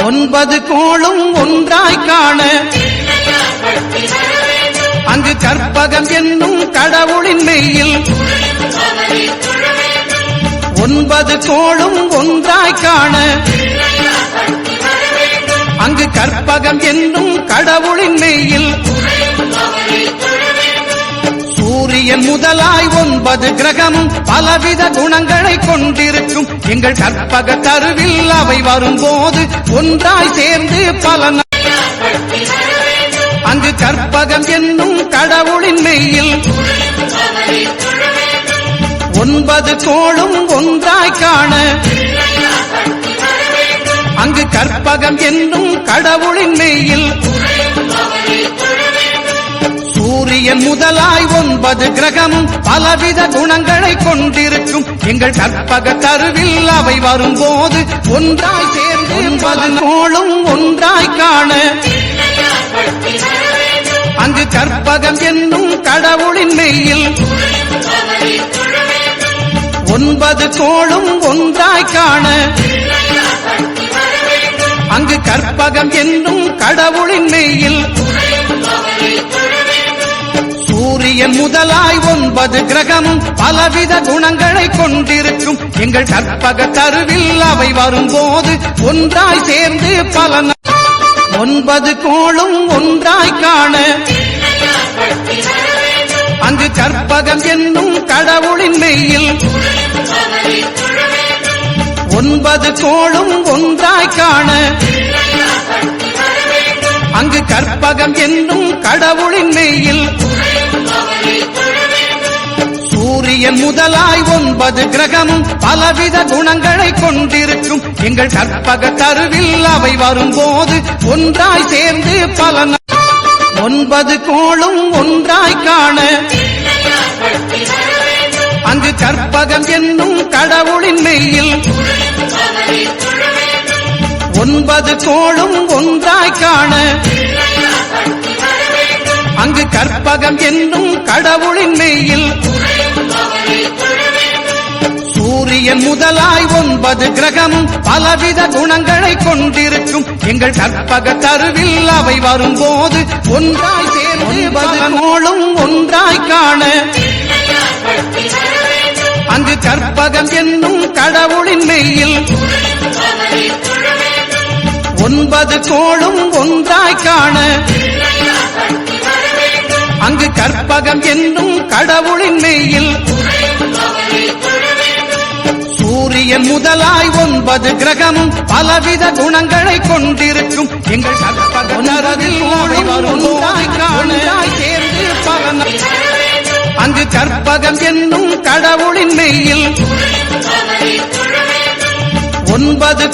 ஒன்பது கோளும் ஒன்றாய் காண அங்கு கற்பகம் என்னும் கடவுளின் மெய்யில் ஒன்பது கோளும் ஒன்றாய் காண அங்கு கற்பகம் என்னும் கடவுளின் மெய்யில் சூரியன் முதலாய் ஒன்பது கிரகமும் பலவித குணங்களை கொண்டிருக்கும் எங்கள் கற்பக தருவில் அவை வரும்போது ஒன்றாய் சேர்ந்து பல அங்கு கற்பகம் என்னும் கடவுளின் மெய்யில் ஒன்பது கோளும் ஒன்றாய் காண அங்கு கற்பகம் என்னும் கடவுளின் மெய்யில் சூரியன் முதலாய் ஒன்பது கிரகமும் பலவித குணங்களை கொண்டிருக்கும் எங்கள் கற்பக தருவில் அவை வரும்போது ஒன்றாய் சேர்ந்து ஒன்பது கோளும் ஒன்றாய் காண அங்கு கற்பகம் என்னும் கடவுளின் மெய்யில் ஒன்பது கோளும் ஒன்றாய் காண அங்கு கற்பகம் என்னும் கடவுளின் மெய்யில் சூரியன் முதலாய் ஒன்பது கிரகமும் பலவித குணங்களை கொண்டிருக்கும் எங்கள் கற்பக தருவில் அவை வரும்போது ஒன்றாய் சேர்ந்து பல ஒன்பது கோளும் ஒன்றாய் காண அங்கு கற்பகம் என்னும் கடவுளின் மெய்யில் ஒன்பது கோளும் ஒன்றாய் காண அங்கு கற்பகம் என்னும் கடவுளின் மெய்யில் சூரியன் முதலாய் ஒன்பது கிரகமும் பலவித குணங்களை கொண்டிருக்கும் எங்கள் கற்பக தருவில் அவை வரும்போது ஒன்றாய் சேர்ந்து பல ஒன்பது கோளும் ஒன்றாய் காண அங்கு கற்பகம் என்னும் கடவுளின் மெய்யில் ஒன்பது கோளும் ஒன்றாய் காண அங்கு கற்பகம் என்னும் கடவுளின் மெய்யில் சூரியன் முதலாய் ஒன்பது கிரகமும் பலவித குணங்களை கொண்டிருக்கும் எங்கள் கற்பக தருவில் அவை வரும்போது ஒன்றாய் சேர்ந்து பல கோளும் ஒன்றாய் காண அங்கு கற்பகம் என்னும் கடவுளின் மெய்யில் ஒன்பது கோளும் ஒன்றாய் காண அங்கு கற்பகம் என்னும் கடவுளின் மெய்யில் சூரியன் முதலாய் ஒன்பது கிரகமும் பலவித குணங்களை கொண்டிருக்கும் எங்கள் கற்பக தருவில் ஒன்றாய் காண சேர்ந்து பல அங்கு கற்பகம் என்னும் கடவுளின் மெய்யில் ஒன்பது